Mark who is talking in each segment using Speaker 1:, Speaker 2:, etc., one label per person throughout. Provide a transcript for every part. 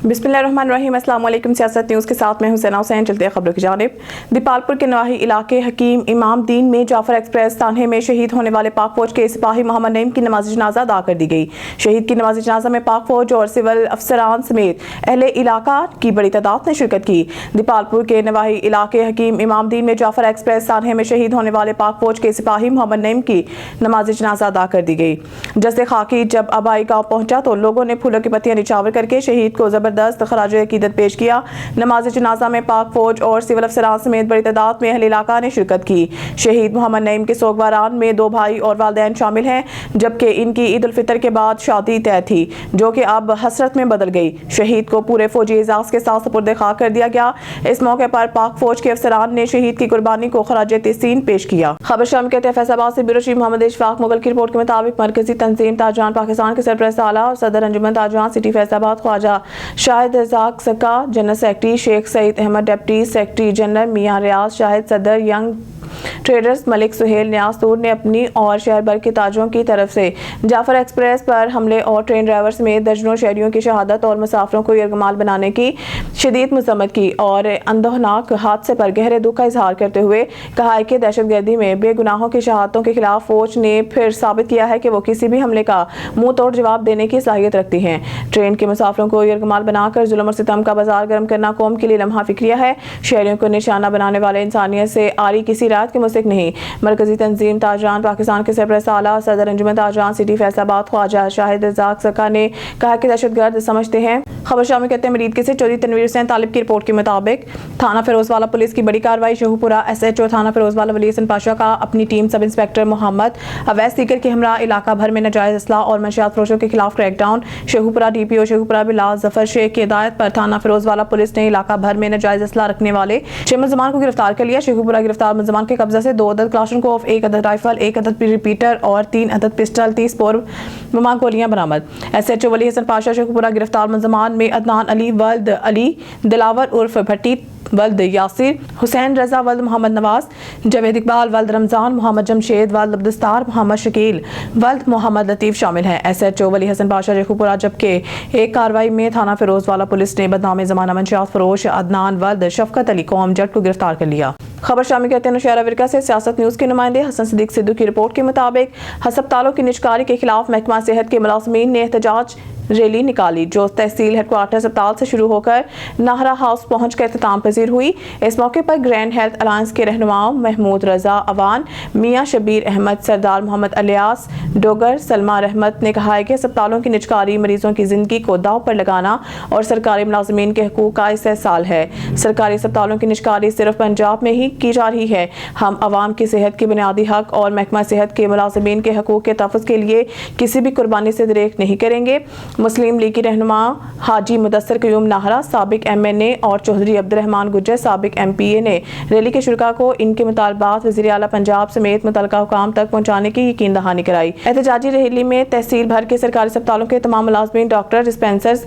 Speaker 1: बिस्मिल्लाहिर्रहमानिर्रहीम। अस्सलाम वालेकुम। सियासत न्यूज़ के साथ मैं हुसैन हुसैन। चलते हैं खबरों की जानिब। दीपालपुर के नवाही इलाके हकीम इमाम दीन में जाफर एक्सप्रेस तान्हे में शहीद होने वाले पाक फौज के सिपाही मोहम्मद नईम की नमाज जनाजा अदा कर दी गई। शहीद की नमाज जनाजा में पाक फौज और सिविल अफसरान समेत अहले इलाका की बड़ी तादाद ने शिरकत की। दीपालपुर के नवाही इलाके हकीम इमाम दीन में जाफर एक्सप्रेस तान्हे में शहीद होने वाले पाक फौज के सिपाही मोहम्मद नईम की नमाज जनाजा अदा कर दी गई। जैसे खाकी जब आबाई गाँव पहुंचा तो लोगों ने फूलों की पत्तियां निछावर करके शहीद को जबरदस्त खराज अकीदत पेश किया। नमाज जनाजा में पाक फौज और सिविल अफसरान समेत बड़ी तादाद में अहले इलाका ने शिरकत की। शहीद मोहम्मद नईम के सोगवारान में 2 भाई और वालिदैन शामिल हैं, जबकि इनकी ईद उल फितर के बाद शादी तय थी जो कि अब हसरत में बदल गई। शहीद को पूरे फौजी एजाज के साथ सुपुर्द खाक कर दिया गया। इस मौके पर पाक फौज के अफसरान ने शहीद की कुर्बानी को खराज तहसीन पेश किया। खबर शाम के फैसलाबाद से ब्यूरो चीफ मोहम्मद इशफाक मुगल की रिपोर्ट के मुताबिक मरकजी तंजीम ताजरान पाकिस्तान के सरपरस्त आला और सदर अंजुमन ताजरान सिटी फैसलाबाद ख्वाजा शाहिद रज़ाक सका, general secretary Sheikh Saeed Ahmad, deputy secretary general Mian Riaz Shahid, सदर यंग ट्रेडर्स मलिक सुहेल न्यासूर ने अपनी और शहर भर के ताजरों की तरफ से जाफर एक्सप्रेस पर हमले और ट्रेन ड्राइवर समेत दर्जनों शहरियों की शहादत और मुसाफिरों को यरगमाल बनाने की शदीद मजम्मत की और अंदोहनाक हादसे पर गहरे दुख का इजहार करते हुए कहा है कि दहशतगर्दी में बेगुनाहों की शहादतों के खिलाफ फौज ने फिर साबित किया है कि वो किसी भी हमले का मुंह तोड़ जवाब देने की सलाहियत रखती हैं। ट्रेन के मुसाफिरों को यरगमाल बनाकर जुल्म और सितम का बाजार गर्म करना कौम के लिए लम्हा फिक्रिया है। शहरियों को निशाना बनाने वाले इंसानियत से आरी किसी रात के मुस्तक नहीं। मरकजी तंजीम ताजरान पाकिस्तान के सरपरस्त आला सदर अंजुमन ताजरान सिटी फैसलाबाद ख्वाजा शाहिद रज़ाक सका ने कहा कि दहशतगर्द समझते हैं। खबर शामिल कहते हैं मरीद के से चौधरी तनवीर हुसैन तालिब की रिपोर्ट के मुताबिक थाना फिरोजवाला पुलिस की बड़ी कार्रवाई। शेखुपुरा SHO थाना फिरोजवाला वली हसन पाशा का अपनी team sub inspector Mohammad Awais Sikar के हमरा इलाका भर में नाजायज असलाह और मंशियात फरोशों के खिलाफ क्रैकडाउन। शेखुपुरा DPO शेखुपुरा बिलाल जफर शेख की हिदायत पर थाना फिरोजवाला पुलिस ने इलाका भर में नाजायज असलाह रखने वाले 6 मुलजमान को गिरफ्तार कर लिया। शेखुपुरा गिरफ्तार मुलजमान के कब्जा से 2 अदद क्लाशनकोफ, 1 अदद राइफल, 1 अदद रिपीटर और 3 अदद पिस्टल, 30 बोर बम गोलियां बरामद। SHO वली हसन पाशा शेखुपुरा गिरफ्तार मुलजमान में अदनान अली वल्द अली, दिलावर उर्फ भट्टी वल्द यासिर, हुसैन रजा वल्द मोहम्मद नवाज, जावेद इकबाल वल्द रमजान, मोहम्मद जमशेद वल्द अब्दुस्तार, मोहम्मद शकील वल्द मोहम्मद लतीफ शामिल हैं। SHO वली हसन पाशा शेखुपुरा। जबकि एक कार्रवाई में थाना फिरोजवाला पुलिस ने बदनाम जमाना मंशियात फरोश अदनान वल्द शफकत अली कौम जट को गिरफ्तार कर लिया। खबर शामिल कहते हैं नौशहरा विरका से सियासत न्यूज़ के नुमाइंदे हसन सिद्दीक सिद्धू की रिपोर्ट के मुताबिक हस्पतालों की निजकारी के खिलाफ महकमा सेहत के मुलाजमीन ने एहतजाज रैली निकाली जो तहसील हेडक्वार्टर अस्पताल से शुरू होकर नाहरा हाउस पहुंचकर इख्तिताम पजीर हुई। इस मौके पर ग्रैंड हेल्थ अलायंस के रहनुमाओं महमूद रजा अवान, मियां शबीर अहमद, सरदार मोहम्मद अलियास डोगर, सलमा रहमत ने कहा है कि अस्पतालों की निजकारी मरीजों की जिंदगी को दाव पर लगाना और सरकारी मुलाजमीन के हकूक का इस्तेहसाल है। सरकारी अस्पतालों की निजकारी सिर्फ पंजाब में ही की जा रही है। हम अवाम की सेहत की बुनियादी हक और महकमा सेहत के मुलाजमीन के हकूक के तहफ़्फ़ुज़ के लिए किसी भी कुर्बानी से दरेक नहीं करेंगे। मुस्लिम लीग की रहनुमा हाजी मुदस्सर क़यूम नाहरा, साबिक MNA और चौधरी अब्दुर्रहमान गुज्जर साबिक MPA ने रैली के शुरका को इनके मुतालबात वज़ीर आला पंजाब समेत मुतल्लिका हुकाम तक पहुँचाने की यकीन दहानी कराई। एहतजाजी रैली में तहसील भर के सरकारी अस्पतालों के तमाम मुलाजमीन, doctor, dispensers,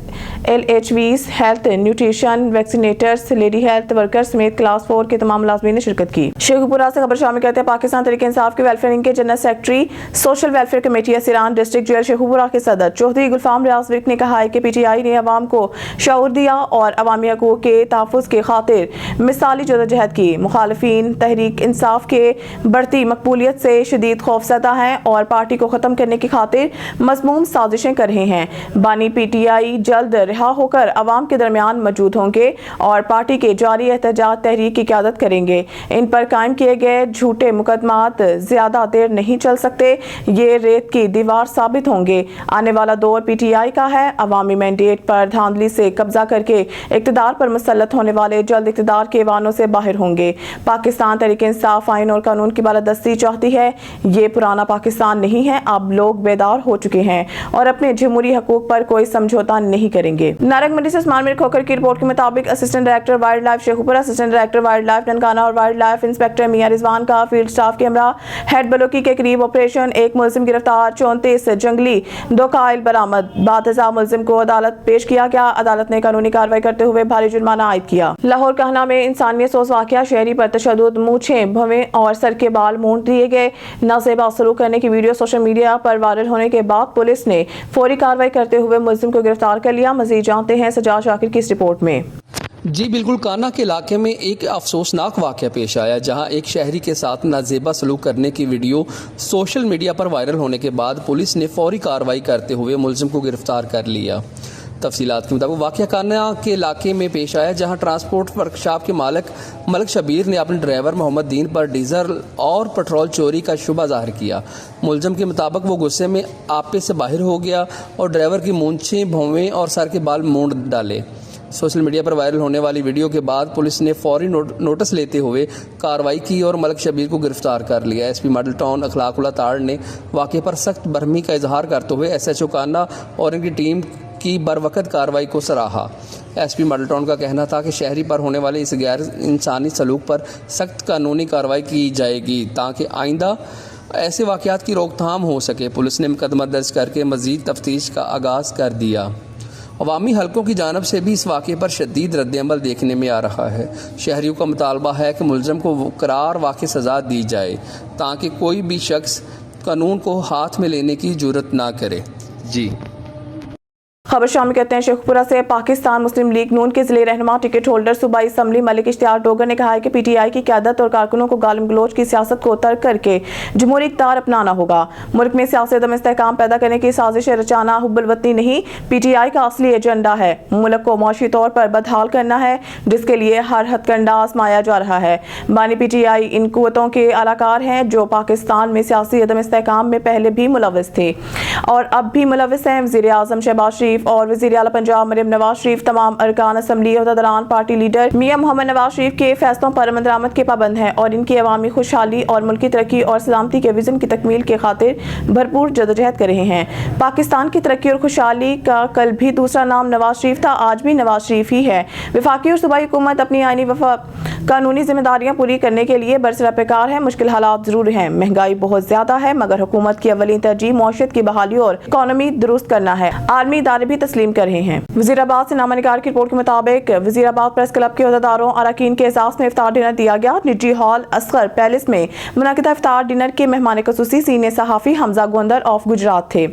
Speaker 1: LHVs, health, nutrition, vaccinators, lady health worker समेत क्लास 4 के तमाम मुलाजमीन ने शिरकत की। शेखुपुरा से खबर शामिल करते हैं पाकिस्तान तहरीक इंसाफ के वेलफेयर के general secretary social welfare committee असीरान डिस्ट्रिक्ट जेल शेखुपुरा के सदर चौधरी गुलफाम रियाज विर्क ने कहा है कि PTI ने अवाम को शऊर दिया और अवामी हकूक के तहफ़्फ़ुज़ के खातिर मिसाली जदोजहद की। मुखालिफिन तहरीक इंसाफ के बढ़ती मकबूलियत से शदीद खौफज़दा हैं और पार्टी को ख़त्म करने की खातिर मज़मूम साजिशें कर रहे हैं। बानी PTI जल्द रिहा होकर अवाम के दरमियान मौजूद होंगे और पार्टी के जारी एहतजाज तहरीक की क़यादत करेंगे। इन पर कायम किए गए झूठे मुकदमात ज़्यादा देर नहीं चल सकते, ये रेत की दीवार साबित होंगे। आने वाला दौर PTI का है। अवामी मैंडेट पर धांधली से कब्जा करके इक़्तिदार पर मुसल्लत होने वाले जल्द इक़्तिदार के वानों से बाहर होंगे। पाकिस्तान तहरीक इंसाफ आइन और कानून की बालादस्ती चाहती है। ये पुराना पाकिस्तान नहीं है। अब लोग बेदार हो चुके हैं और अपने जमहूरी हकूक पर कोई समझौता नहीं करेंगे। नारंग मंडी से उस्मान मीर खोकर की रिपोर्ट के मुताबिक assistant director wild life Sheikhupura, assistant director wild life Nankana और वाइल्ड लाइफ इंस्पेक्टर मियां रिजवान का फील्ड स्टाफ के हमरा हेड बलोकी के करीब ऑपरेशन, 1 मुलजिम गिरफ्तार, 34 जंगली 2 कायल बरामद, बाद मुलजिम को अदालत पेश किया गया। अदालत ने कानूनी कार्रवाई करते हुए भारी जुर्माना आयद किया। लाहौर कहना में इंसानियत सोज वाकया, शहरी पर तशद्दुद, मूंछें, भवें और सर के बाल मोड़ दिए गए। नाजेबा सलूक करने की वीडियो सोशल मीडिया पर वायरल होने के बाद पुलिस ने फौरी कार्रवाई करते हुए मुलजिम को गिरफ्तार कर लिया। मजीद जानते हैं सजाद शाकिर की इस रिपोर्ट में।
Speaker 2: जी बिल्कुल, कान्हा के इलाके में एक अफसोसनाक वाक़या पेश आया, जहां एक शहरी के साथ नाजेबा सलूक करने की वीडियो सोशल मीडिया पर वायरल होने के बाद पुलिस ने फौरी कार्रवाई करते हुए मुलजिम को गिरफ्तार कर लिया। तफसीलात के मुताबिक वाक़या कान्हा के इलाके में पेश आया, जहां ट्रांसपोर्ट वर्कशॉप के मालिक मलिक शबीर ने अपने ड्राइवर मोहम्मद दीन पर डीजल और पेट्रोल चोरी का शुबा ज़ाहिर किया। मुलजिम के मुताबिक वो गुस्से में आपे से बाहर हो गया और ड्राइवर की मूंछें, भौवें और सर के बाल मोड़ डाले। सोशल मीडिया पर वायरल होने वाली वीडियो के बाद पुलिस ने फौरी नोटिस लेते हुए कार्रवाई की और मलिक शबीर को गिरफ्तार कर लिया। एसपी मॉडल टाउन अखलाकुल्लाह ताड़ ने वाक़े पर सख्त बरहमी का इजहार करते हुए SHO कान्हा और इनकी टीम की बरवकत कार्रवाई को सराहा। एसपी मॉडल टाउन का कहना था कि शहरी पर होने वाले इस गैर इंसानी सलूक पर सख्त कानूनी कार्रवाई की जाएगी ताकि आइंदा ऐसे वाक़यात की रोकथाम हो सके। पुलिस ने मुकदमा दर्ज करके मज़ीद तफ्तीश का आगाज़ कर दिया। अवामी हलकों की जानब से भी इस वाक़े पर शदीद रद्दअमल देखने में आ रहा है। शहरियों का मुतालबा है कि मुलज़म को करार वाक़ई सज़ा दी जाए ताकि कोई भी शख्स कानून को हाथ में लेने की जुर्रत ना करे। जी
Speaker 1: खबर शामिल कहते हैं शेखपुरा से। पाकिस्तान मुस्लिम लीग नून के जिले रहनुमा टिकट होल्डर सूबाई असम्बली मलिक इश्तियाक डोगर ने कहा है कि PTI की क़यादत और कारकुनों को गालिम गलोच की सियासत को तर्क करके जमहूरी इक़्तिदार अपनाना होगा। मुल्क में सियासी अदम इस्तेहकाम पैदा करने की साजिश रचाना हुब्बुल वतनी नहीं, PTI का असली एजेंडा है। मुल्क को मौशी तौर पर बदहाल करना है, जिसके लिए हर हथकंडा आजमाया जा रहा है। बानी PTI इन कुव्वतों के अलाकार हैं जो पाकिस्तान में सियासी अदम इस्तेहकाम में पहले भी मुलव्वस थे और अब भी मुलव्वस हैं। वज़ीर आज़म शहबाज शरीफ और वज़ीर आला पंजाब मरियम नवाज शरीफ तमाम अरकान असम्बली और दरान पार्टी लीडर मियां मोहम्मद नवाज शरीफ के फैसलों पर अमल दरामद के पाबंद हैं और इनकी अवामी खुशहाली और मुल्की तरक्की और सलामती के विजन की तकमील के खातिर भरपूर जदोजहद कर रहे हैं। पाकिस्तान की तरक्की और खुशहाली का कल भी दूसरा नाम नवाज शरीफ था, आज भी नवाज शरीफ ही है। वफाकी और सूबाई हुकूमत अपनी आईनी कानूनी जिम्मेदारियां पूरी करने के लिए बरसरापेकार है। मुश्किल हालात जरूर हैं, महंगाई बहुत ज्यादा है, मगर हुकूमत की अवली तरजीह मौशियत की बहाली और इकॉनमी दुरुस्त करना है। आलमी इदारे भी तस्लीम कर रहे हैं। वज़ीराबाद से नामा निगार की रिपोर्ट के मुताबिक वज़ीराबाद प्रेस क्लब के अहदेदारों अरकान के एजाज़ में इफ्तार डिनर दिया गया। निजी हॉल असगर पैलेस में मुनाकिदा इफ्तार डिनर के मेहमान खुसूसी सीनियर सहाफ़ी हमजा गोंदर ऑफ गुजरात थे।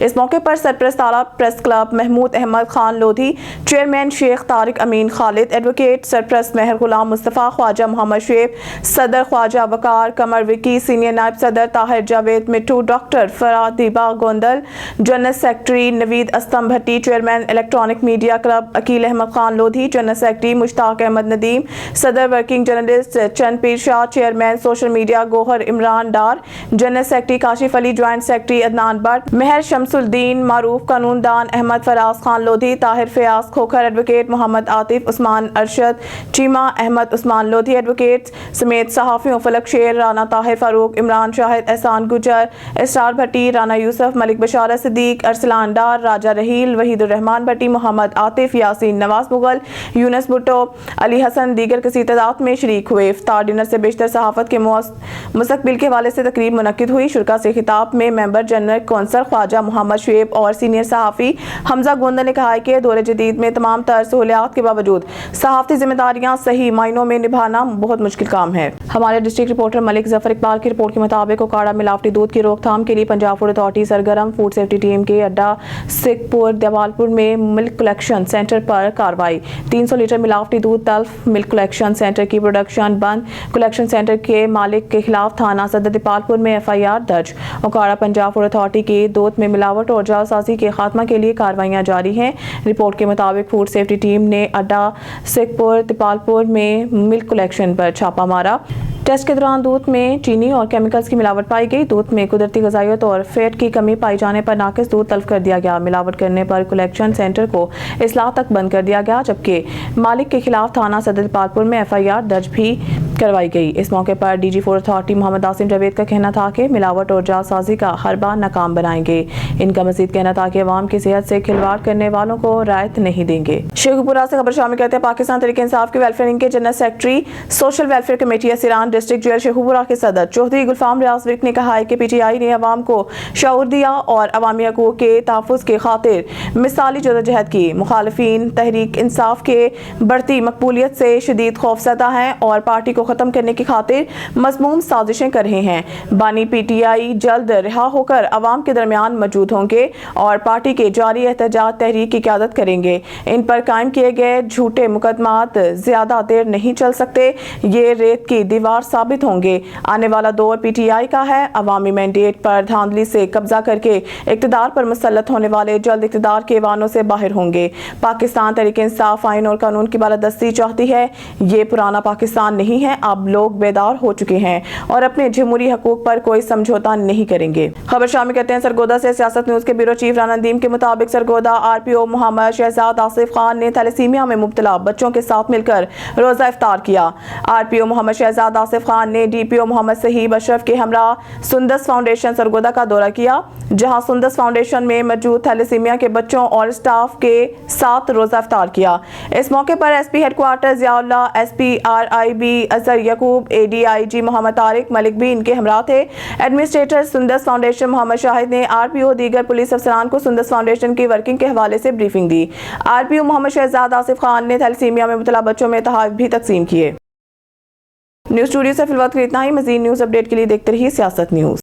Speaker 1: इस मौके पर सरपरस्त आला press club Mahmood Ahmad Khan Lodhi, chairman Sheikh Tariq Amin Khalid, advocate सरपरस्त महर गुलाम मुस्तफ़ा, ख्वाजा मोहम्मद शुएब, सदर ख्वाजा वकार कमर विकी, सीनियर नायब सदर Tahir Javed Mithu, doctor Faradiba Gondal, general secretary Naveed Aslam Bhatti, chairman electronic media club Aqeel Ahmad Khan Lodhi, general secretary Mushtaq Ahmad Nadeem, सदर working journalist Chand Pir Shah, chairman social media Gohar Imran Dar, general secretary Kashif Ali, joint secretary Adnan Bhatt, महर शमसुद्दीन मारूफ, कानूनदान अहमद फराज खान लोधी, ताहिर फयाज खोखर, एडवोकेट मोहम्मद आतिफ, उस्मान अरशद, चीमा अहमद उस्मान लोधी एडवोकेट समेत सहाफ़ियों फलक शेर, राना ताहिर फारूक, इमरान शाहिद, एहसान गुजर, इसरार भट्टी, राना यूसुफ, मलिक बशारा सिद्दीक, अरसलान डार, राजा रहील, वहीदुर रहमान भट्टी, मोहम्मद आतिफ, यासीन नवाज मुगल, यूनस भुट्टो, अली हसन दीगर कसीर तादाद में शरीक हुए। इफ्तार डिनर से बेशतर सहाफ़त के मुस्तकबिल के हवाले से तकरीब मुनक्किद हुई। शुरका से खिताब में member general council Khwaja Muhammad Shoaib और सीनियर सहाफ़ी हमजा गोंदल ने कहा कि दौर जदीद में तमाम तर सहूलियात के बावजूद सहाफ़ती जिम्मेदारियां सही मायनों में निभाना बहुत मुश्किल काम है। हमारे डिस्ट्रिक्ट रिपोर्टर मलिक जफर इकबाल की रिपोर्ट के मुताबिक ओकाड़ा मिलावटी दूध की रोकथाम के लिए पंजाब फूड अथॉरिटी सरगर्म। फूड सेफ्टी टीम के अड्डा सिकपुर देवालपुर में मिल्क कलेक्शन सेंटर पर कार्रवाई। 300 लीटर मिलावटी दूध तल्फ। मिल्क कलेक्शन सेंटर की प्रोडक्शन बंद। कलेक्शन सेंटर के मालिक के खिलाफ थाना सदर दीपालपुर में FIR दर्ज। ओकाड़ा पंजाब फूड अथॉरिटी की दूध में मिलावट और जालसाजी के खात्मा के लिए कार्रवाइयां जारी हैं। रिपोर्ट के मुताबिक फूड सेफ्टी टीम ने अड्डा सिकपुर दीपालपुर में मिल्क कलेक्शन पर छापा मारा। टेस्ट के दौरान दूध में चीनी और केमिकल्स की मिलावट पाई गई। दूध में कुदरती ग़िज़ाइयत और फैट की कमी पाई जाने पर नाकिस दूध तल्फ कर दिया गया। मिलावट करने पर कलेक्शन सेंटर को इस्लाह तक बंद कर दिया गया, जबकि मालिक के खिलाफ थाना सदर दीपालपुर में FIR दर्ज भी करवाई गई। इस मौके पर DG food authority Muhammad Asim Javed का कहना था कि मिलावट और जालसाजी का हरबा नाकाम बनाएंगे। इनका मजीद कहना था कि अवाम की सेहत से खिलवाड़ करने वालों को रायत नहीं देंगे। शेखपुरा से खबर शामिल करते हैं पाकिस्तान तहरीक इंसाफ के वेलफेयर विंग के general secretary social welfare committee सिरान डिस्ट्रिक्ट जेल शेखपुरा के सदर चौधरी गुलफाम रियाज विर्क ने कहा है कि PTI ने अवाम को शऊर दिया और अवामी हकूक के तहफ़्फ़ुज़ के खातिर मिसाली जदोजहद की। मुखालिफिन तहरीक इंसाफ के बढ़ती मकबूलियत से शदीद खौफज़दा हैं और पार्टी को ख़त्म करने की खातिर मज़मूम साजिशें कर रहे हैं। बानी PTI जल्द रिहा होकर अवाम के दरमियान मौजूद होंगे और पार्टी के जारी एहतजाज तहरीक की क़यादत करेंगे। इन पर कायम किए गए झूठे मुकदमात ज़्यादा देर नहीं चल सकते, ये रेत की दीवार साबित होंगे। आने वाला दौर PTI का है। अवामी मैंडेट पर धांधली से कब्जा करके इक़्तिदार पर मुसल्लत होने वाले जल्द इक़्तिदार के वानों से बाहर होंगे। पाकिस्तान तहरीक इंसाफ आइन और कानून की बालादस्ती चाहती है। ये पुराना पाकिस्तान नहीं है। अब लोग बेदार हो चुके हैं और अपने जमहूरी हकूक पर कोई समझौता नहीं करेंगे। खबर शामिल करते हैं सरगोदा से। सियासत न्यूज़ के ब्यूरो चीफ राना नदीम के मुताबिक सरगोदा RPO मोहम्मद शहजाद आसिफ खान ने थैलेसीमिया में मुब्तला बच्चों के साथ मिलकर रोज़ा इफ्तार किया। RPO मोहम्मद शहजाद आसिफ खान ने DPO मोहम्मद सहीब अशरफ के हमरा सुंदस फाउंडेशन सरगोदा का दौरा किया, जहां सुंदस फाउंडेशन में मौजूद थैलेसीमिया के बच्चों और स्टाफ के साथ रोज़ा इफ्तार किया। इस मौके पर SP headquarter Ziaullah, SP RIB Azhar Yaqoob, ADIG Mohammad Tariq Malik भी इनके हमरा थे। एडमिनिस्ट्रेटर सुंदस फाउंडेशन मोहम्मद शाहिद ने RPO दीगर पुलिस अफसरान को सुंदस फाउंडेशन की वर्किंग के हवाले से ब्रीफिंग दी। RPO मोहम्मद शहजाद आसिफ खान ने थैलेसीमिया में मुब्तला बच्चों में तोहफ़े भी तकसीम किए। न्यूज़ स्टूडियो से फिलहाल इतना ही। मज़ीद न्यूज़ अपडेट के लिए देखते रहिए सियासत न्यूज़।